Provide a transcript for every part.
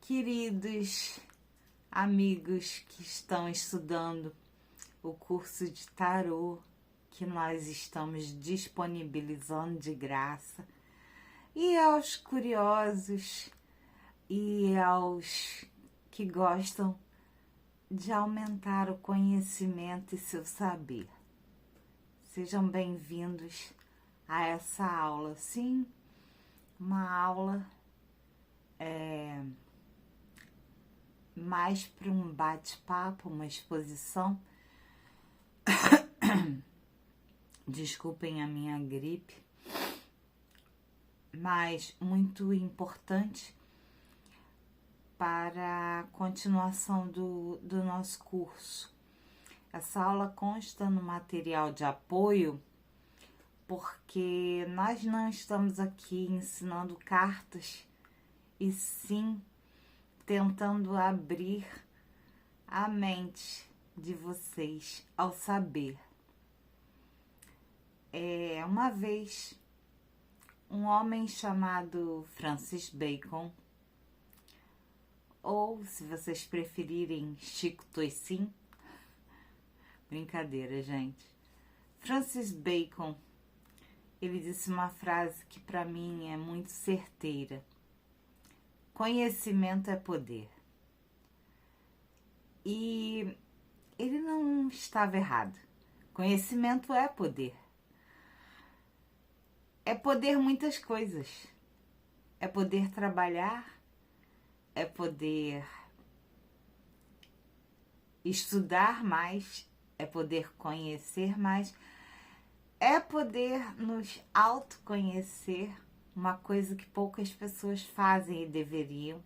Queridos amigos que estão estudando o curso de tarô que nós estamos disponibilizando de graça, e aos curiosos e aos que gostam de aumentar o conhecimento e seu saber. Sejam bem-vindos a essa aula. Sim, uma aula mais para um bate-papo, uma exposição. Desculpem a minha gripe, mas muito importante para a continuação do nosso curso. Essa aula consta no material de apoio, porque nós não estamos aqui ensinando cartas, e sim tentando abrir a mente de vocês ao saber. Uma vez, um homem chamado Francis Bacon, ou se vocês preferirem, Chico Toicinho, brincadeira, gente. Francis Bacon, ele disse uma frase que para mim é muito certeira: conhecimento é poder. E ele não estava errado. Conhecimento é poder. É poder muitas coisas. É poder trabalhar, é poder estudar mais, é poder conhecer mais, é poder nos autoconhecer, uma coisa que poucas pessoas fazem e deveriam.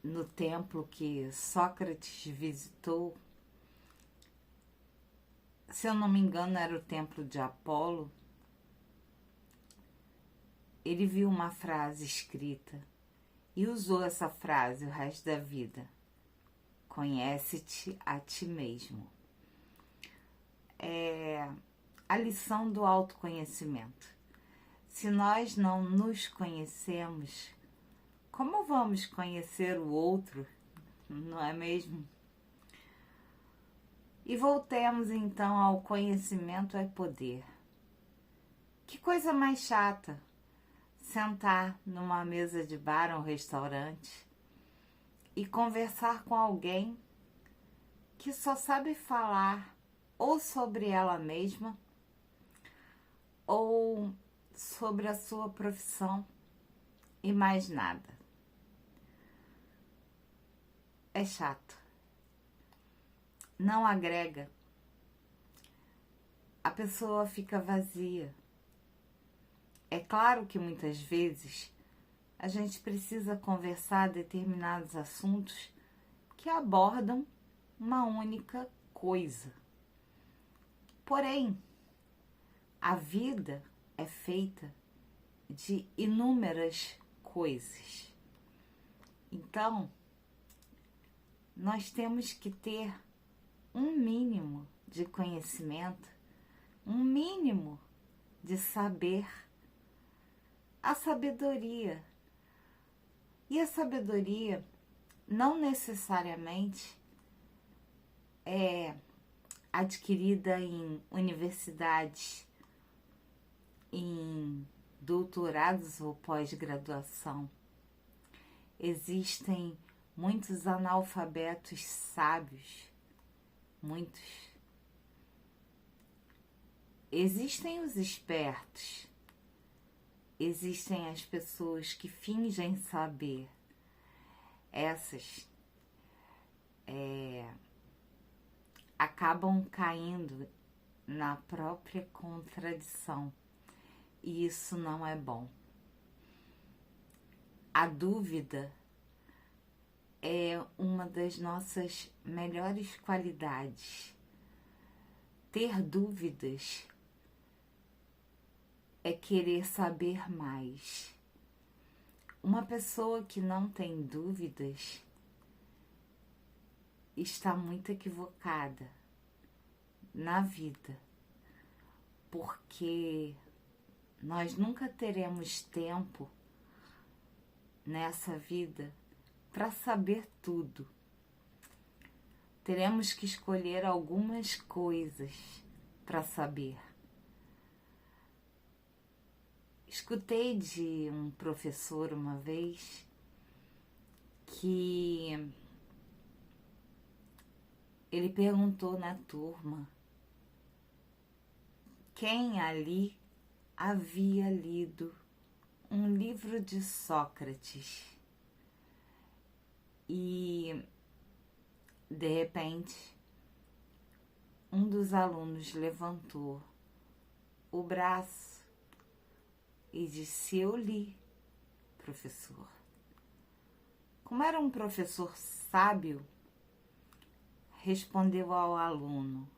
No templo que Sócrates visitou, se eu não me engano era o templo de Apolo, ele viu uma frase escrita e usou essa frase o resto da vida: conhece-te a ti mesmo. É a lição do autoconhecimento. Se nós não nos conhecemos, como vamos conhecer o outro, não é mesmo? E voltemos então ao conhecimento é poder. Que coisa mais chata sentar numa mesa de bar ou restaurante e conversar com alguém que só sabe falar ou sobre ela mesma ou sobre a sua profissão e mais nada. É chato. Não agrega. A pessoa fica vazia. É claro que muitas vezes a gente precisa conversar determinados assuntos que abordam uma única coisa. Porém, a vida é feita de inúmeras coisas. Então, nós temos que ter um mínimo de conhecimento, um mínimo de saber, a sabedoria. E a sabedoria não necessariamente é adquirida em universidades, em doutorados ou pós-graduação. Existem muitos analfabetos sábios, muitos. Existem os espertos, existem as pessoas que fingem saber. Essas acabam caindo na própria contradição, e isso não é bom. A dúvida é uma das nossas melhores qualidades. Ter dúvidas é querer saber mais. Uma pessoa que não tem dúvidas está muito equivocada na vida, porque Nós nunca teremos tempo nessa vida para saber tudo. Teremos que escolher algumas coisas para saber. Escutei de um professor uma vez que ele perguntou na turma quem ali havia lido um livro de Sócrates. E, de repente, um dos alunos levantou o braço e disse: eu li, professor. Como era um professor sábio, respondeu ao aluno: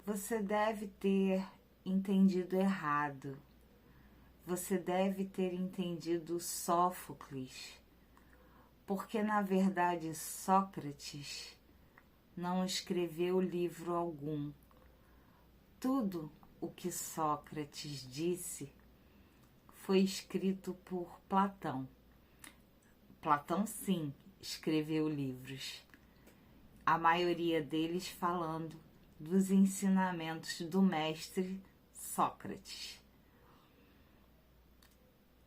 você deve ter entendido errado. Você deve ter entendido Sófocles, porque na verdade Sócrates não escreveu livro algum. Tudo o que Sócrates disse foi escrito por Platão. Platão, sim, escreveu livros, a maioria deles falando dos ensinamentos do mestre Sócrates.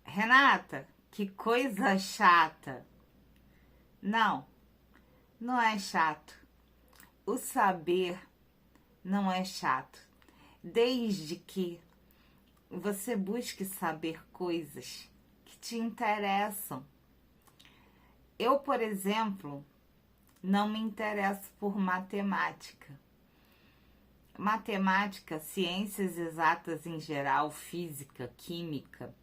Renata, que coisa chata! Não, não é chato. O saber não é chato, desde que você busque saber coisas que te interessam. Eu, por exemplo, não me interesso por matemática. Matemática, ciências exatas em geral, física, química,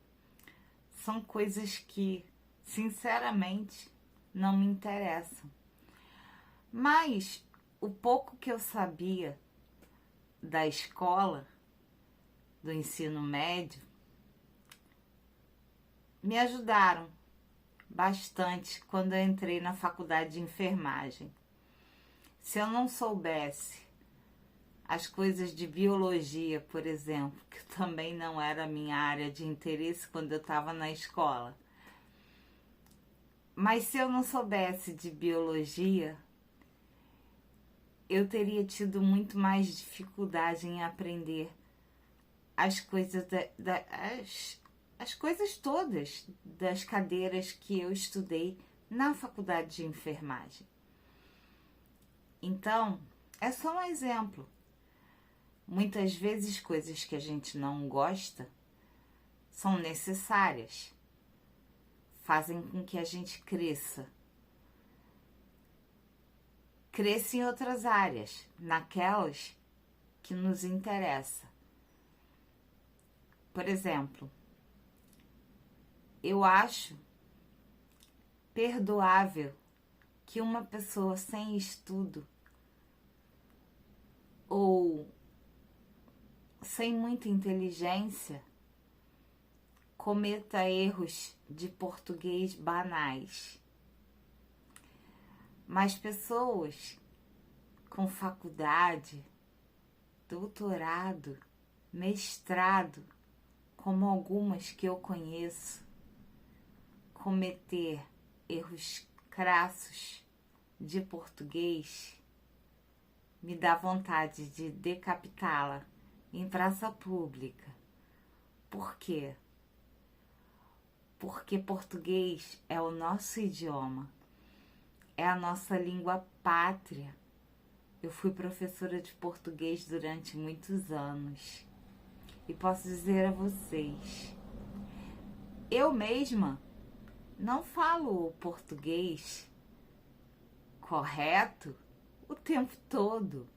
são coisas que, sinceramente, não me interessam. Mas o pouco que eu sabia da escola, do ensino médio, me ajudaram bastante quando eu entrei na faculdade de enfermagem. Se eu não soubesse as coisas de biologia, por exemplo, que também não era a minha área de interesse quando eu estava na escola, mas se eu não soubesse de biologia, eu teria tido muito mais dificuldade em aprender as coisas as coisas todas das cadeiras que eu estudei na faculdade de enfermagem. Então, é só um exemplo. Muitas vezes coisas que a gente não gosta são necessárias, fazem com que a gente cresça. Cresça em outras áreas, naquelas que nos interessam. Por exemplo, eu acho perdoável que uma pessoa sem estudo ou sem muita inteligência cometa erros de português banais. Mas pessoas com faculdade, doutorado, mestrado, como algumas que eu conheço, cometer erros crassos de português, me dá vontade de decapitá-la em praça pública. Por quê? Porque português é o nosso idioma, é a nossa língua pátria. Eu fui professora de português durante muitos anos e posso dizer a vocês, eu mesma não falo o português correto o tempo todo,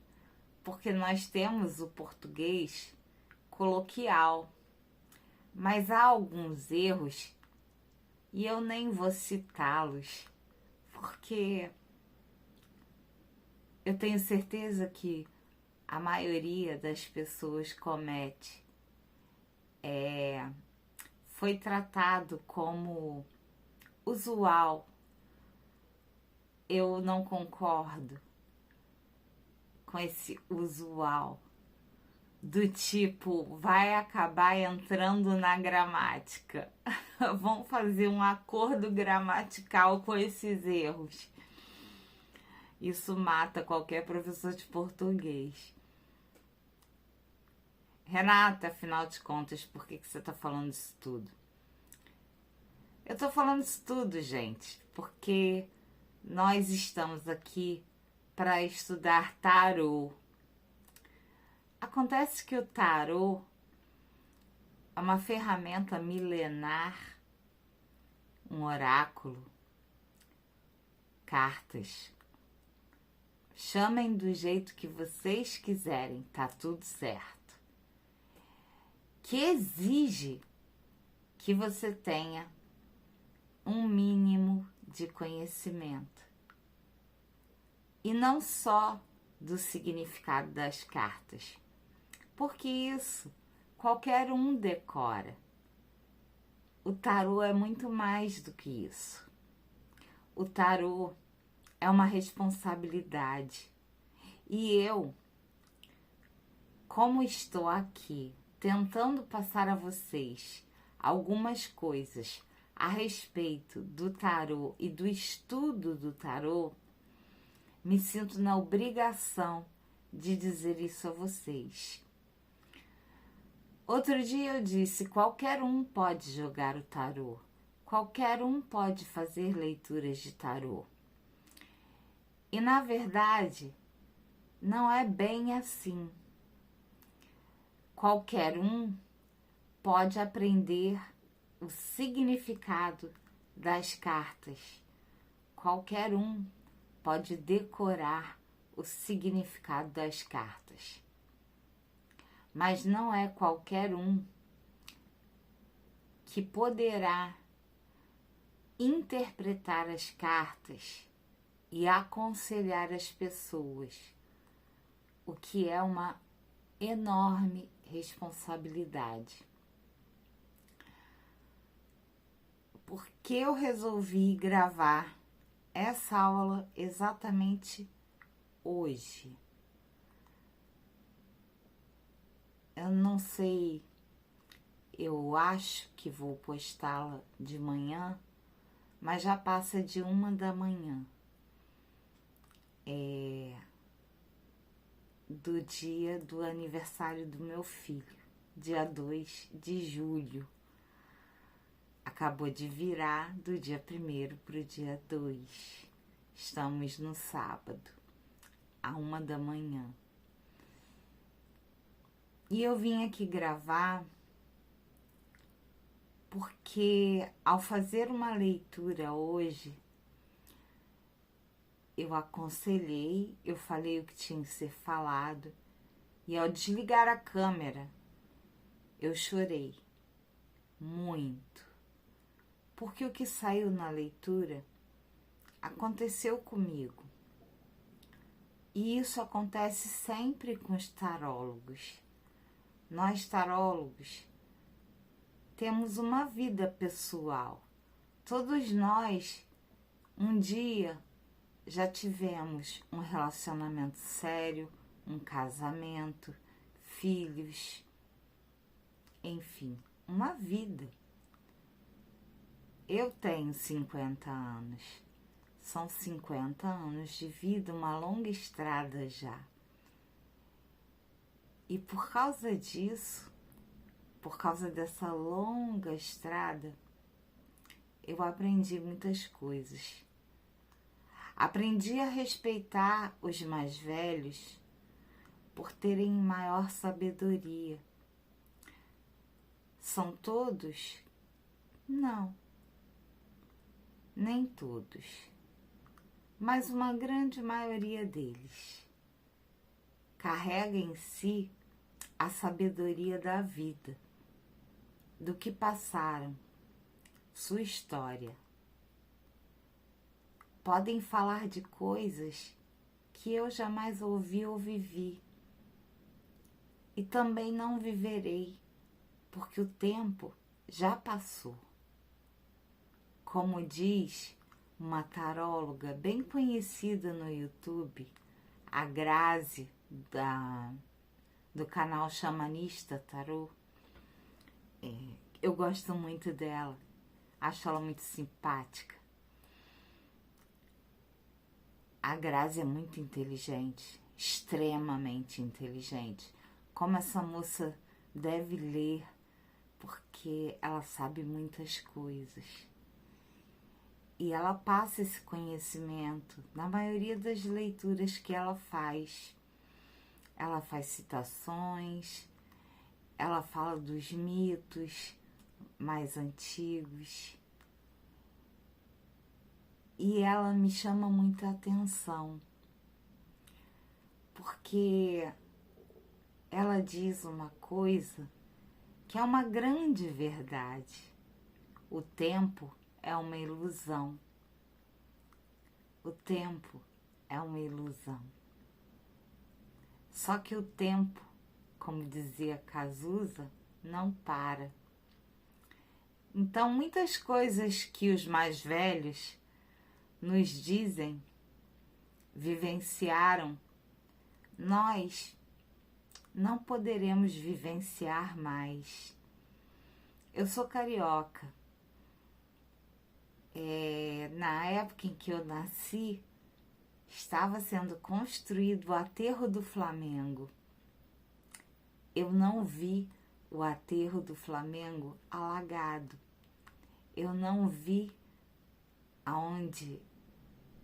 porque nós temos o português coloquial, mas há alguns erros e eu nem vou citá-los, porque eu tenho certeza que a maioria das pessoas comete. Foi tratado como usual. Eu não concordo com esse usual. do tipo, vai acabar entrando na gramática. Vão fazer um acordo gramatical com esses erros. Isso mata qualquer professor de português. Renata, afinal de contas, por que você está falando isso tudo? Eu estou falando isso tudo, gente, porque nós estamos aqui para estudar tarô. Acontece que o tarô é uma ferramenta milenar, um oráculo, cartas. Chamem do jeito que vocês quiserem, tá tudo certo. Que exige que você tenha um mínimo de conhecimento. E não só do significado das cartas, porque isso qualquer um decora. O tarô é muito mais do que isso. O tarô é uma responsabilidade. E eu, como estou aqui tentando passar a vocês algumas coisas a respeito do tarô e do estudo do tarô, me sinto na obrigação de dizer isso a vocês. Outro dia eu disse, qualquer um pode jogar o tarô, qualquer um pode fazer leituras de tarô. E na verdade, não é bem assim. Qualquer um pode aprender o significado das cartas. Qualquer um pode decorar o significado das cartas. Mas não é qualquer um que poderá interpretar as cartas e aconselhar as pessoas, o que é uma enorme responsabilidade. Por que eu resolvi gravar essa aula exatamente hoje? Eu não sei, eu acho que vou postá-la de manhã, mas já passa de 1 da manhã. Do dia do aniversário do meu filho, dia 2 de julho. Acabou de virar do dia 1º para o dia 2. Estamos no sábado, à 1 da manhã. E eu vim aqui gravar porque ao fazer uma leitura hoje, eu aconselhei, eu falei o que tinha que ser falado, e ao desligar a câmera, eu chorei muito, porque o que saiu na leitura aconteceu comigo. E isso acontece sempre com os tarólogos. Nós tarólogos temos uma vida pessoal. Todos nós, um dia, já tivemos um relacionamento sério, um casamento, filhos, enfim, uma vida. Eu tenho 50 anos, são 50 anos de vida, uma longa estrada já. E por causa disso, por causa dessa longa estrada, eu aprendi muitas coisas. Aprendi a respeitar os mais velhos por terem maior sabedoria. São todos? Não, nem todos, mas uma grande maioria deles carrega em si a sabedoria da vida, do que passaram, sua história. Podem falar de coisas que eu jamais ouvi ou vivi. E também não viverei, porque o tempo já passou. Como diz uma taróloga bem conhecida no YouTube, a Grazi do canal Xamanista Tarô. Eu gosto muito dela, acho ela muito simpática. A Grazi é muito inteligente, extremamente inteligente. Como essa moça deve ler, porque ela sabe muitas coisas. E ela passa esse conhecimento na maioria das leituras que ela faz. Ela faz citações, ela fala dos mitos mais antigos. E ela me chama muita atenção, porque ela diz uma coisa que é uma grande verdade. O tempo é uma ilusão. O tempo é uma ilusão. Só que o tempo, como dizia Cazuza, não para. Então, muitas coisas que os mais velhos nos dizem, vivenciaram, nós não poderemos vivenciar mais. Eu sou carioca. Na época em que eu nasci, estava sendo construído o aterro do Flamengo. Eu não vi o aterro do Flamengo alagado. Eu não vi aonde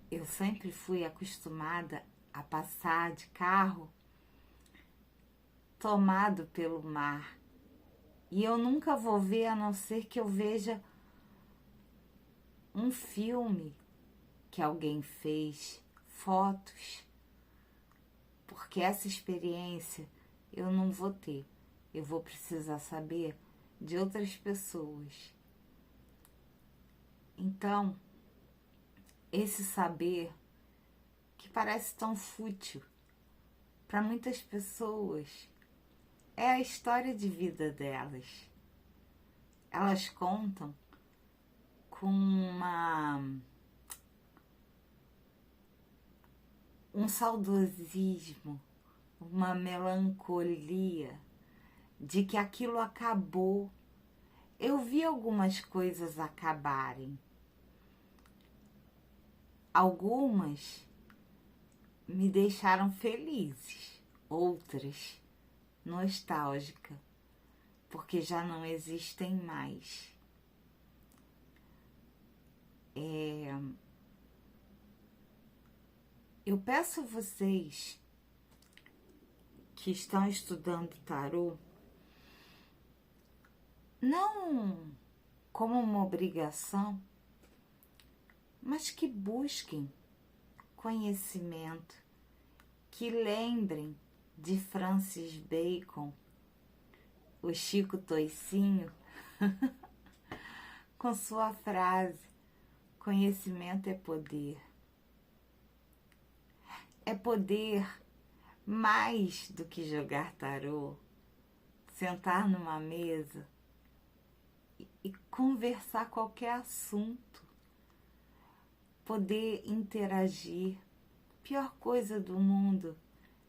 eu sempre fui acostumada a passar de carro tomado pelo mar. E eu nunca vou ver, a não ser que eu veja um filme que alguém fez, fotos, porque essa experiência eu não vou ter. Eu vou precisar saber de outras pessoas. Então, esse saber que parece tão fútil para muitas pessoas é a história de vida delas. Elas contam com um saudosismo, uma melancolia de que aquilo acabou. Eu vi algumas coisas acabarem. Algumas me deixaram felizes, outras nostálgica, porque já não existem mais. Eu peço a vocês que estão estudando tarô, não como uma obrigação, mas que busquem conhecimento, que lembrem de Francis Bacon, o Chico Toicinho, com sua frase: conhecimento é poder. É poder mais do que jogar tarô, sentar numa mesa e conversar qualquer assunto, poder interagir. Pior coisa do mundo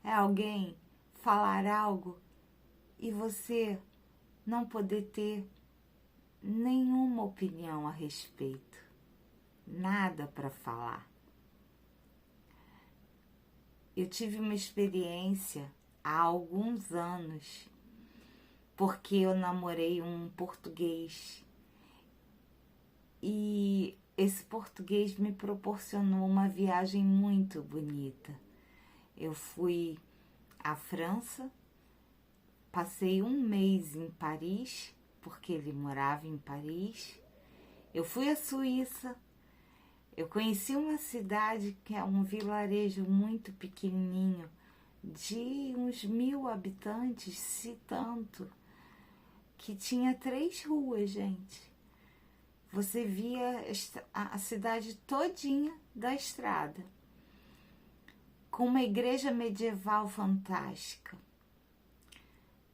é alguém falar algo e você não poder ter nenhuma opinião a respeito, nada para falar. Eu tive uma experiência há alguns anos, porque eu namorei um português e esse português me proporcionou uma viagem muito bonita. Eu fui à França, passei um mês em Paris, porque ele morava em Paris. Eu fui à Suíça, eu conheci uma cidade que é um vilarejo muito pequenininho, de uns 1000 habitantes, se tanto, que tinha 3 ruas, gente. Você via a cidade todinha da estrada, com uma igreja medieval fantástica.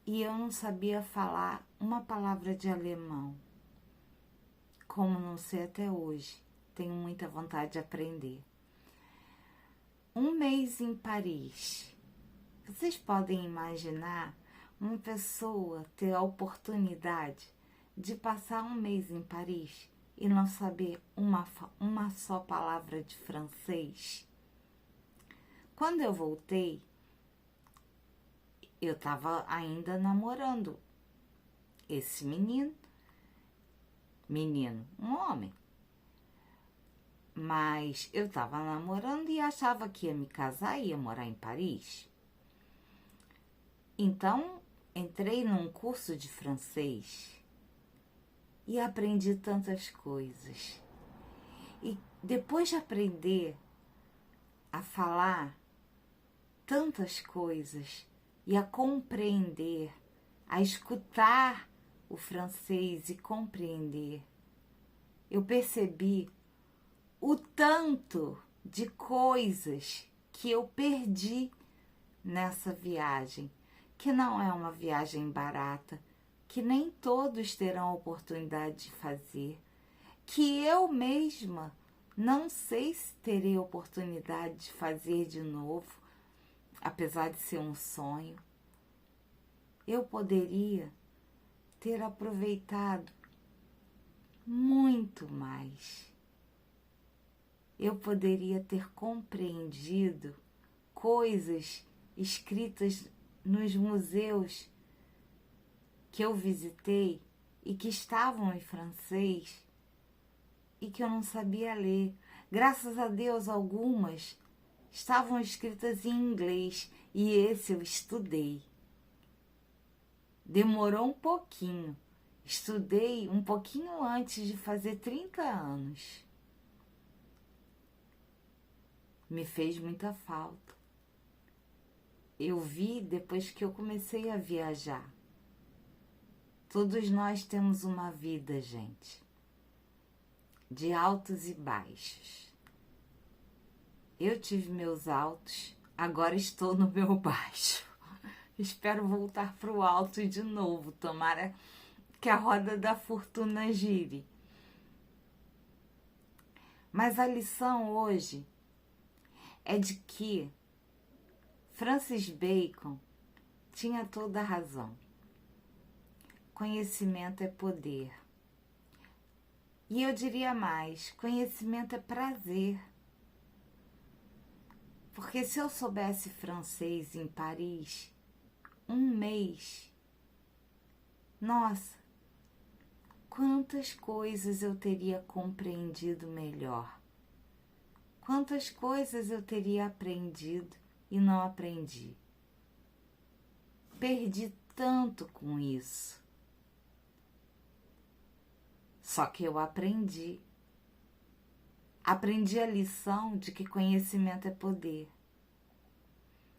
E eu não sabia falar uma palavra de alemão, como não sei até hoje. Tenho muita vontade de aprender. Um mês em Paris, Vocês podem imaginar uma pessoa ter a oportunidade de passar um mês em Paris e não saber uma só palavra de francês? Quando eu voltei, eu estava ainda namorando esse menino, um homem. Mas eu estava namorando e achava que ia me casar e ia morar em Paris. Então, entrei num curso de francês e aprendi tantas coisas. E depois de aprender a falar tantas coisas e a compreender, a escutar o francês e compreender, eu percebi o tanto de coisas que eu perdi nessa viagem, que não é uma viagem barata, que nem todos terão a oportunidade de fazer, que eu mesma não sei se terei a oportunidade de fazer de novo, apesar de ser um sonho. Eu poderia ter aproveitado muito mais. Eu poderia ter compreendido coisas escritas nos museus que eu visitei e que estavam em francês e que eu não sabia ler. Graças a Deus, algumas estavam escritas em inglês e esse eu estudei. Demorou um pouquinho. Estudei um pouquinho antes de fazer 30 anos. Me fez muita falta. Eu vi depois que eu comecei a viajar. Todos nós temos uma vida, gente, de altos e baixos. Eu tive meus altos, agora estou no meu baixo. Espero voltar para o alto de novo. Tomara que a roda da fortuna gire. Mas a lição hoje é de que Francis Bacon tinha toda a razão. Conhecimento é poder. E eu diria mais, conhecimento é prazer. Porque se eu soubesse francês em Paris, um mês, nossa, quantas coisas eu teria compreendido melhor. Quantas coisas eu teria aprendido e não aprendi. Perdi tanto com isso. Só que eu aprendi. Aprendi a lição de que conhecimento é poder.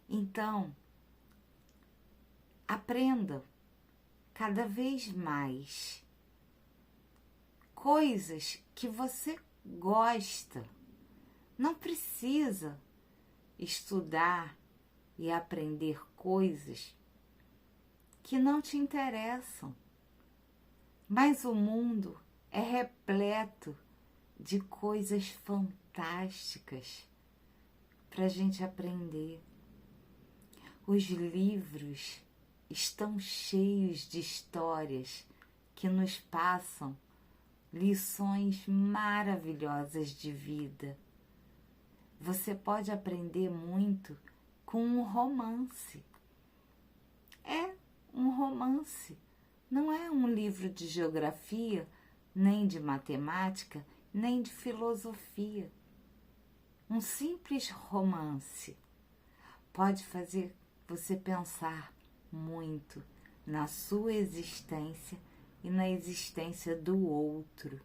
Então, aprenda cada vez mais coisas que você gosta. Não precisa estudar e aprender coisas que não te interessam. Mas o mundo é repleto de coisas fantásticas para a gente aprender. Os livros estão cheios de histórias que nos passam lições maravilhosas de vida. Você pode aprender muito com um romance. É um romance. Não é um livro de geografia, nem de matemática, nem de filosofia. Um simples romance pode fazer você pensar muito na sua existência e na existência do outro.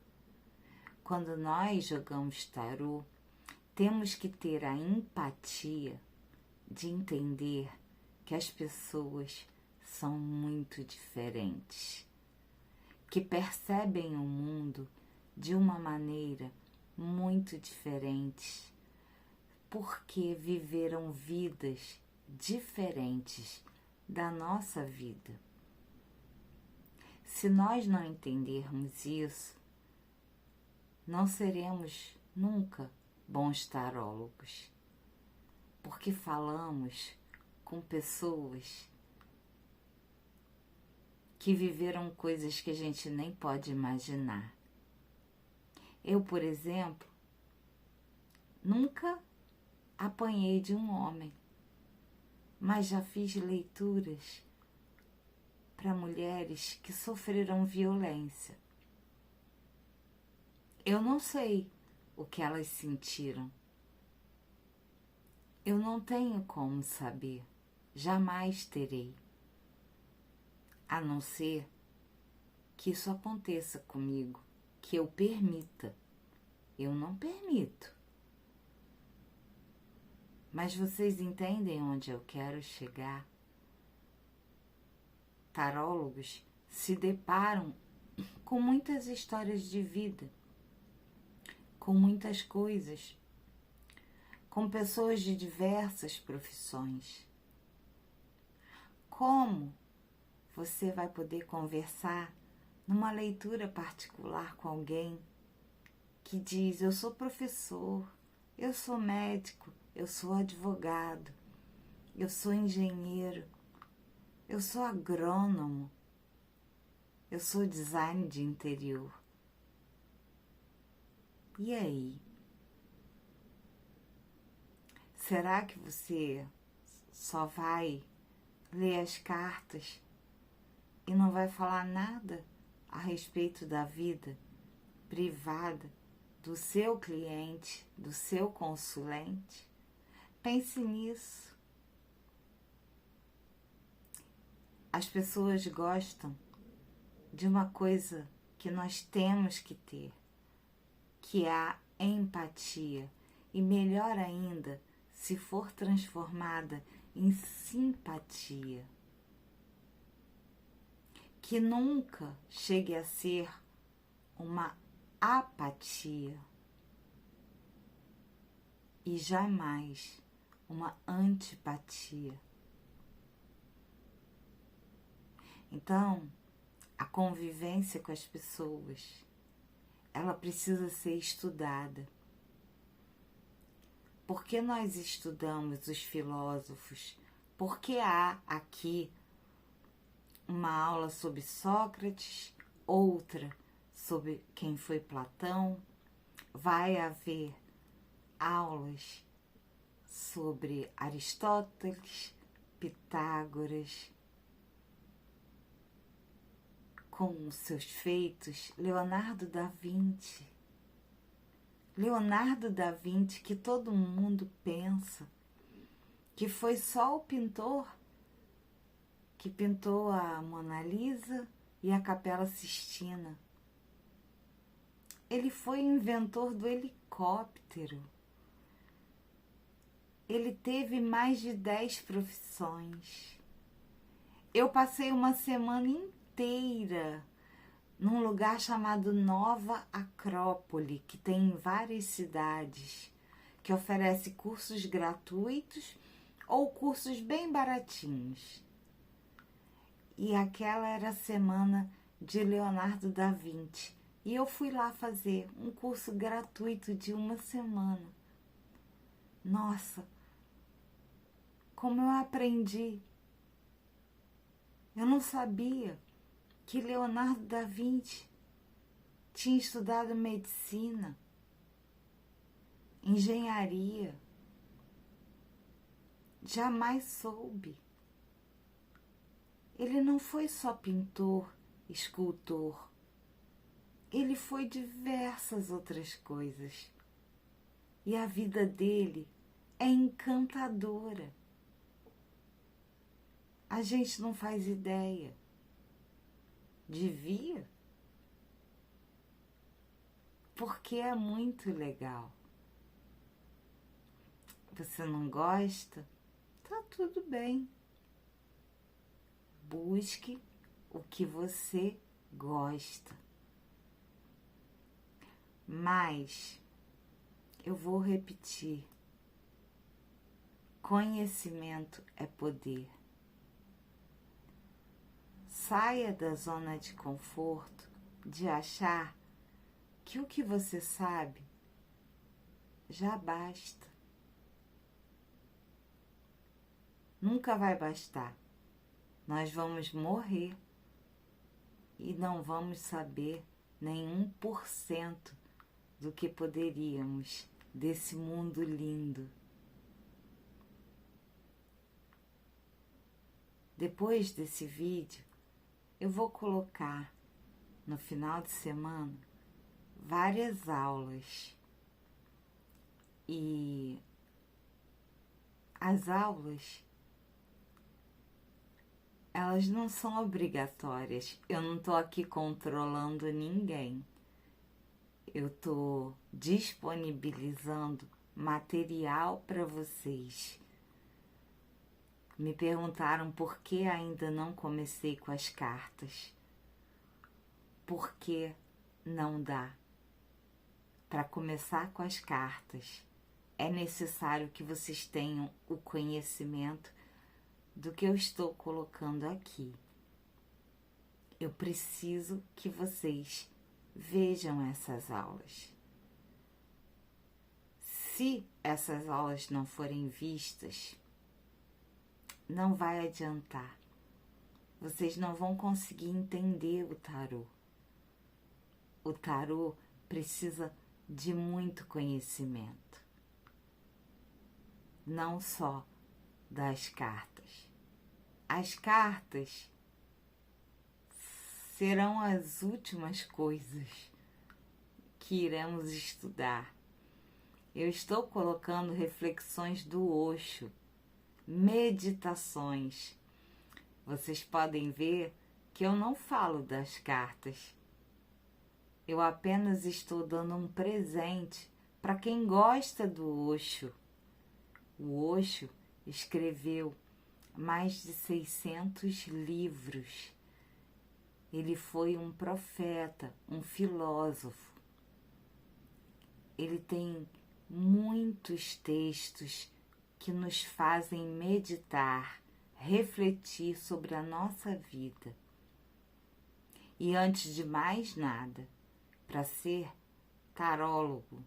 Quando nós jogamos tarô, temos que ter a empatia de entender que as pessoas são muito diferentes, que percebem o mundo de uma maneira muito diferente, porque viveram vidas diferentes da nossa vida. Se nós não entendermos isso, não seremos nunca bons tarólogos, porque falamos com pessoas que viveram coisas que a gente nem pode imaginar. Eu, por exemplo, nunca apanhei de um homem, mas já fiz leituras para mulheres que sofreram violência. Eu não sei o que elas sentiram. Eu não tenho como saber, jamais terei. A não ser que isso aconteça comigo, que eu permita. Eu não permito. Mas vocês entendem onde eu quero chegar? Tarólogos se deparam com muitas histórias de vida, com muitas coisas, com pessoas de diversas profissões. Como você vai poder conversar numa leitura particular com alguém que diz: eu sou professor, eu sou médico, eu sou advogado, eu sou engenheiro, eu sou agrônomo, eu sou design de interior. E aí? Será que você só vai ler as cartas e não vai falar nada a respeito da vida privada do seu cliente, do seu consulente? Pense nisso. As pessoas gostam de uma coisa que nós temos que ter, que é a empatia, e melhor ainda, se for transformada em simpatia. Que nunca chegue a ser uma apatia e jamais uma antipatia. Então, a convivência com as pessoas, ela precisa ser estudada. Por que nós estudamos os filósofos? Por que há aqui uma aula sobre Sócrates, outra sobre quem foi Platão? Vai haver aulas sobre Aristóteles, Pitágoras, com seus feitos, Leonardo da Vinci. Leonardo da Vinci, que todo mundo pensa que foi só o pintor que pintou a Mona Lisa e a Capela Sistina. Ele foi inventor do helicóptero. Ele teve mais de 10 profissões. Eu passei uma semana inteira num lugar chamado Nova Acrópole, que tem em várias cidades, que oferece cursos gratuitos ou cursos bem baratinhos. E aquela era a semana de Leonardo da Vinci. E eu fui lá fazer um curso gratuito de uma semana. Nossa, como eu aprendi! Eu não sabia que Leonardo da Vinci tinha estudado medicina, engenharia. Jamais soube. Ele não foi só pintor, escultor. Ele foi diversas outras coisas. E a vida dele é encantadora. A gente não faz ideia. Devia? Porque é muito legal. Você não gosta? Tá tudo bem. Busque o que você gosta. Mas eu vou repetir. Conhecimento é poder. Saia da zona de conforto de achar que o que você sabe já basta. nunca vai bastar. Nós vamos morrer e não vamos saber nem 1% do que poderíamos desse mundo lindo. Depois desse vídeo, eu vou colocar no final de semana várias aulas. E as aulas, elas não são obrigatórias. Eu não estou aqui controlando ninguém. Eu estou disponibilizando material para vocês. Me perguntaram por que ainda não comecei com as cartas. Porque não dá. Para começar com as cartas, é necessário que vocês tenham o conhecimento do que eu estou colocando aqui. Eu preciso que vocês vejam essas aulas. Se essas aulas não forem vistas, não vai adiantar. Vocês não vão conseguir entender o tarô. O tarô precisa de muito conhecimento. Não só das cartas. As cartas serão as últimas coisas que iremos estudar. Eu estou colocando reflexões do Osho, meditações. Vocês podem ver que eu não falo das cartas. Eu apenas estou dando um presente para quem gosta do Osho. O Osho escreveu mais de 600 livros. Ele foi um profeta, um filósofo. Ele tem muitos textos que nos fazem meditar, refletir sobre a nossa vida. E antes de mais nada, para ser tarólogo,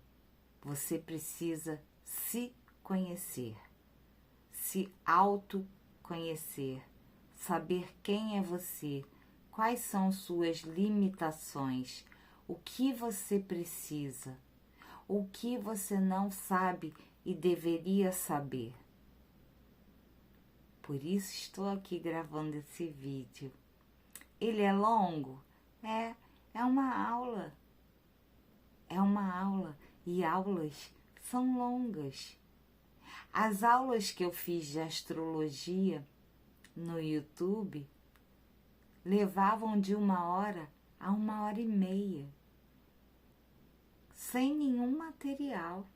você precisa se conhecer, se autoconhecer, saber quem é você, quais são suas limitações, o que você precisa, o que você não sabe e deveria saber. Por isso estou aqui gravando esse vídeo. Ele é longo? É uma aula. É uma aula e aulas são longas. As aulas que eu fiz de astrologia no YouTube levavam de 1 hora a 1 hora e meia, sem nenhum material.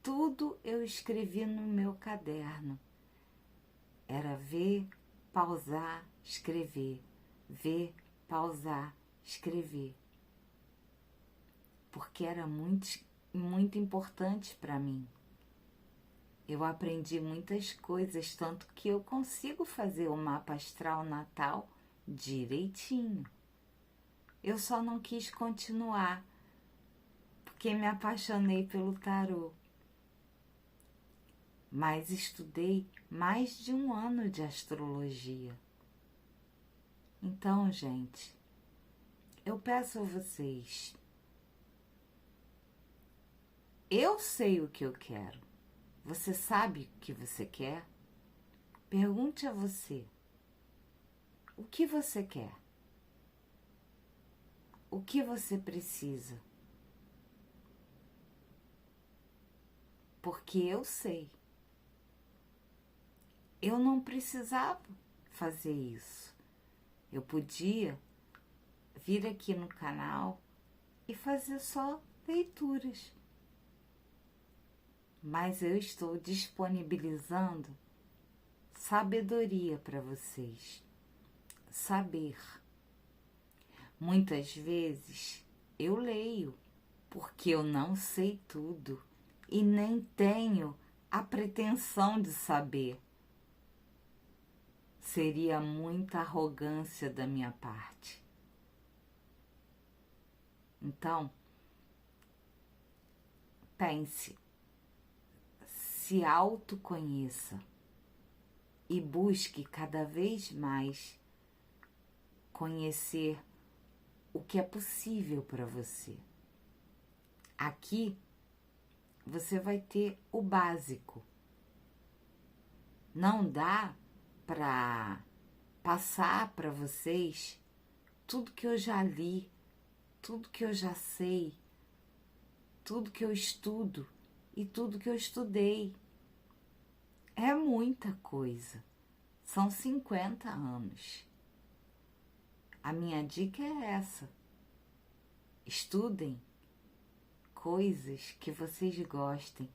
Tudo eu escrevi no meu caderno. Era ver, pausar, escrever. Ver, pausar, escrever. Porque era muito importante para mim. Eu aprendi muitas coisas, tanto que eu consigo fazer o mapa astral natal direitinho. Eu só não quis continuar, porque me apaixonei pelo tarô. Mas estudei mais de 1 ano de astrologia. Então, gente, eu peço a vocês, eu sei o que eu quero. Você sabe o que você quer? Pergunte a você. O que você quer? O que você precisa? Porque eu sei. Eu não precisava fazer isso. Eu podia vir aqui no canal e fazer só leituras. Mas eu estou disponibilizando sabedoria para vocês. Saber. Muitas vezes eu leio porque eu não sei tudo e nem tenho a pretensão de saber. Seria muita arrogância da minha parte. Então, pense, se autoconheça, e busque cada vez mais conhecer o que é possível para você. Aqui você vai ter o básico. Não dá para passar para vocês tudo que eu já li, tudo que eu já sei, tudo que eu estudo e tudo que eu estudei. É muita coisa. São 50 anos. A minha dica é essa. Estudem coisas que vocês gostem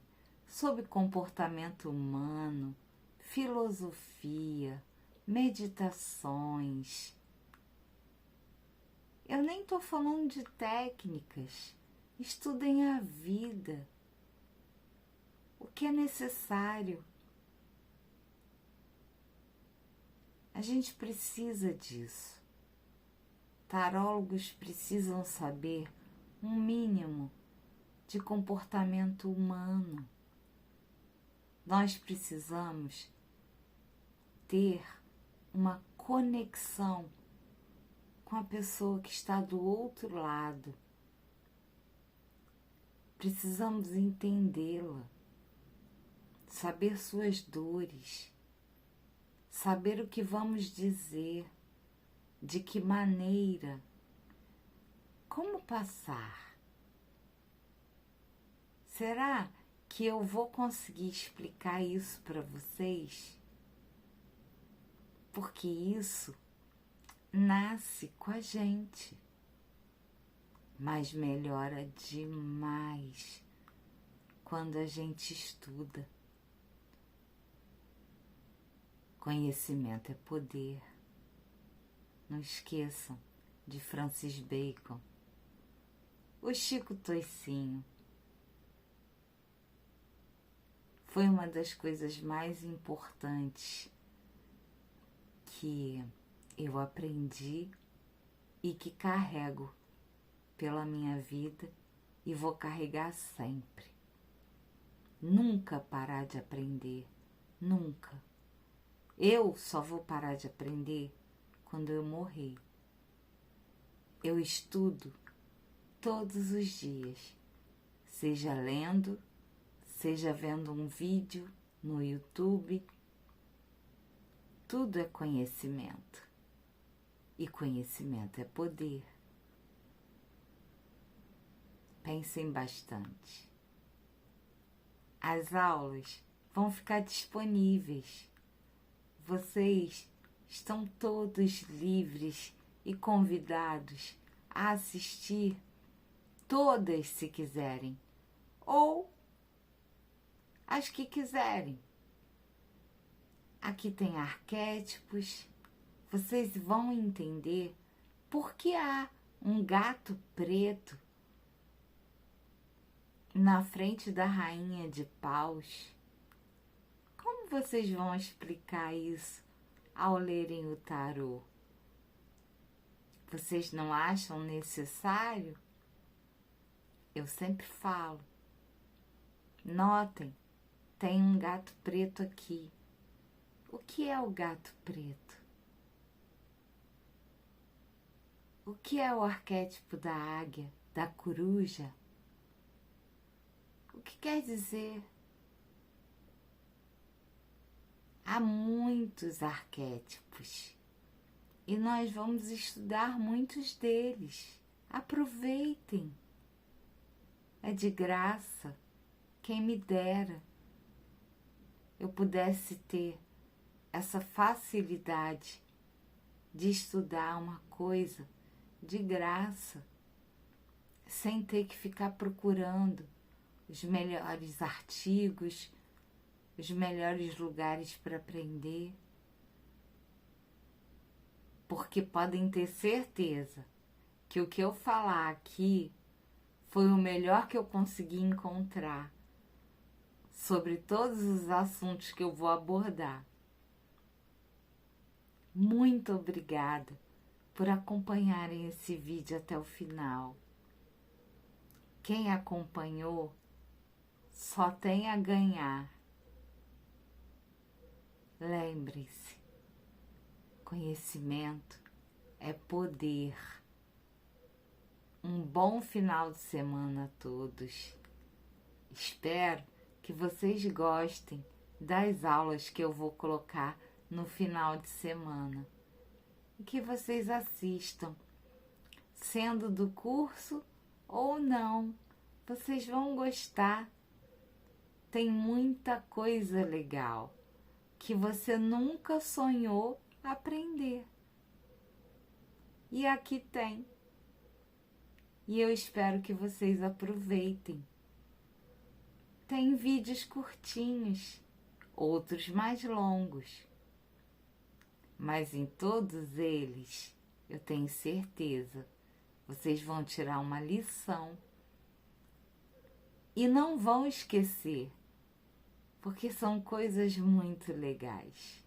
sobre comportamento humano, filosofia, meditações. Eu nem estou falando de técnicas. Estudem a vida. O que é necessário. A gente precisa disso. Tarólogos precisam saber um mínimo de comportamento humano. Nós precisamos ter uma conexão com a pessoa que está do outro lado. Precisamos entendê-la, saber suas dores, saber o que vamos dizer, de que maneira, como passar. Será que eu vou conseguir explicar isso para vocês? Porque isso nasce com a gente, mas melhora demais quando a gente estuda. Conhecimento é poder. Não esqueçam de Francis Bacon, o Chico Toicinho. Foi uma das coisas mais importantes que eu aprendi e que carrego pela minha vida e vou carregar sempre. Nunca parar de aprender, nunca. Eu só vou parar de aprender quando eu morrer. Eu estudo todos os dias, seja lendo, seja vendo um vídeo no YouTube. Tudo é conhecimento. E conhecimento é poder. Pensem bastante. As aulas vão ficar disponíveis. Vocês estão todos livres e convidados a assistir todas se quiserem, ou as que quiserem. Aqui tem arquétipos, vocês vão entender por que há um gato preto na frente da rainha de paus. Como vocês vão explicar isso ao lerem o tarô? Vocês não acham necessário? Eu sempre falo. Notem, tem um gato preto aqui. O que é o gato preto? O que é o arquétipo da águia, da coruja? O que quer dizer? Há muitos arquétipos e nós vamos estudar muitos deles. Aproveitem. É de graça. Quem me dera eu pudesse ter essa facilidade de estudar uma coisa de graça, sem ter que ficar procurando os melhores artigos, os melhores lugares para aprender. Porque podem ter certeza que o que eu falar aqui foi o melhor que eu consegui encontrar sobre todos os assuntos que eu vou abordar. Muito obrigada por acompanharem esse vídeo até o final. Quem acompanhou só tem a ganhar. Lembre-se, conhecimento é poder. Um bom final de semana a todos. Espero que vocês gostem das aulas que eu vou colocar no final de semana e que vocês assistam, sendo do curso ou não, vocês vão gostar. Tem muita coisa legal que você nunca sonhou aprender. E aqui tem. E eu espero que vocês aproveitem. Tem vídeos curtinhos, outros mais longos. Mas em todos eles, eu tenho certeza, vocês vão tirar uma lição. E não vão esquecer, porque são coisas muito legais.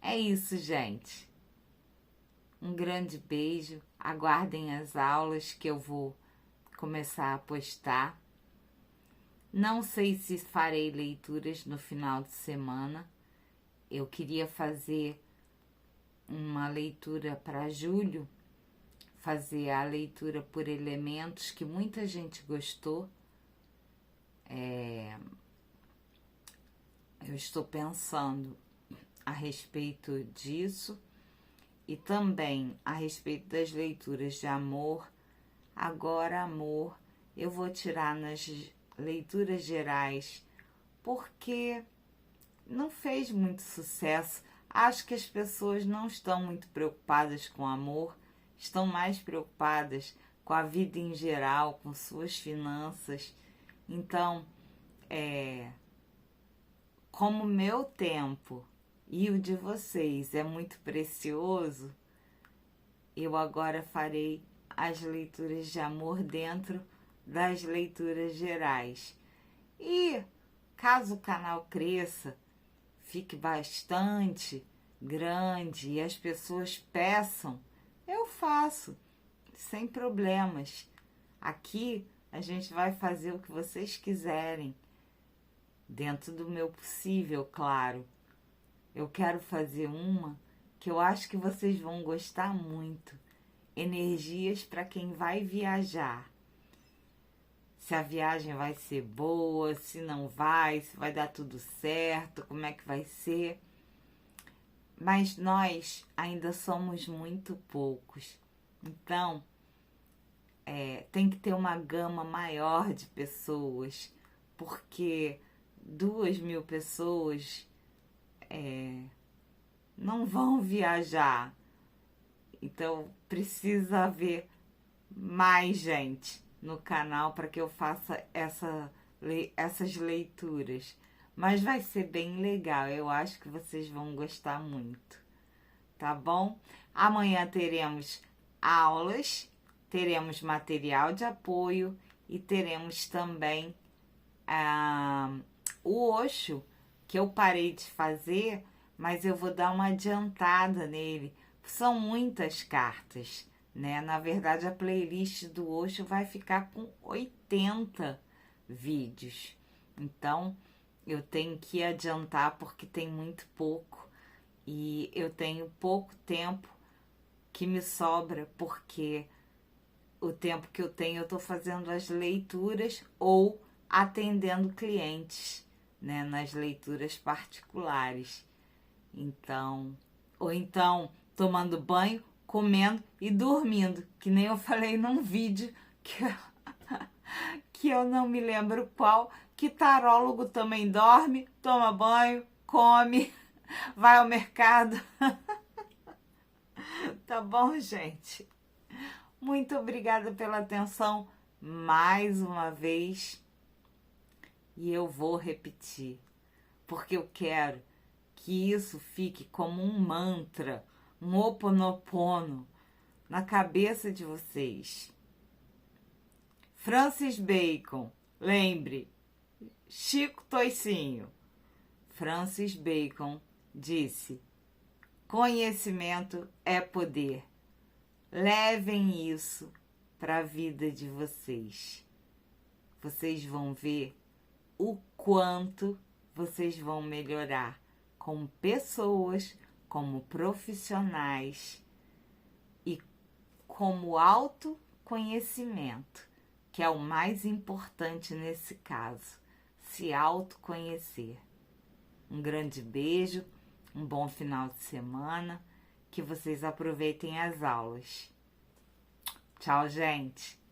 É isso, gente. Um grande beijo. Aguardem as aulas que eu vou começar a postar. Não sei se farei leituras no final de semana. Eu queria fazer uma leitura para julho, fazer a leitura por elementos, que muita gente gostou. Eu estou pensando a respeito disso e também a respeito das leituras de amor. Agora, amor, eu vou tirar nas leituras gerais, porque não fez muito sucesso. Acho que as pessoas não estão muito preocupadas com amor, estão mais preocupadas com a vida em geral, com suas finanças. Então, como o meu tempo e o de vocês é muito precioso, eu agora farei as leituras de amor dentro das leituras gerais. E caso o canal cresça, fique bastante grande e as pessoas peçam, eu faço, sem problemas. Aqui a gente vai fazer o que vocês quiserem, dentro do meu possível, claro. Eu quero fazer uma que eu acho que vocês vão gostar muito. Energias para quem vai viajar. Se a viagem vai ser boa, se não vai, se vai dar tudo certo, como é que vai ser. Mas nós ainda somos muito poucos. Então, tem que ter uma gama maior de pessoas, porque 2.000 pessoas não vão viajar. Então, precisa haver mais gente no canal para que eu faça essas leituras. Mas vai ser bem legal, eu acho que vocês vão gostar muito, tá bom? Amanhã teremos aulas, teremos material de apoio e teremos também o Osho, que eu parei de fazer, mas eu vou dar uma adiantada nele. São muitas cartas, né? Na verdade, a playlist do Osho vai ficar com 80 vídeos. Então, eu tenho que adiantar porque tem muito pouco. E eu tenho pouco tempo que me sobra, porque o tempo que eu tenho eu estou fazendo as leituras ou atendendo clientes, né? Nas leituras particulares. Então, ou então tomando banho, comendo e dormindo, que nem eu falei num vídeo que eu não me lembro qual, que tarólogo também dorme, toma banho, come, vai ao mercado. Tá bom, gente? Muito obrigada pela atenção mais uma vez. E eu vou repetir, porque eu quero que isso fique como um mantra, um Ho'oponopono na cabeça de vocês. Francis Bacon, lembre, Chico Toicinho. Francis Bacon disse: conhecimento é poder. Levem isso para a vida de vocês. Vocês vão ver o quanto vocês vão melhorar como pessoas, como profissionais e como autoconhecimento, que é o mais importante nesse caso, se autoconhecer. Um grande beijo, um bom final de semana, que vocês aproveitem as aulas. Tchau, gente!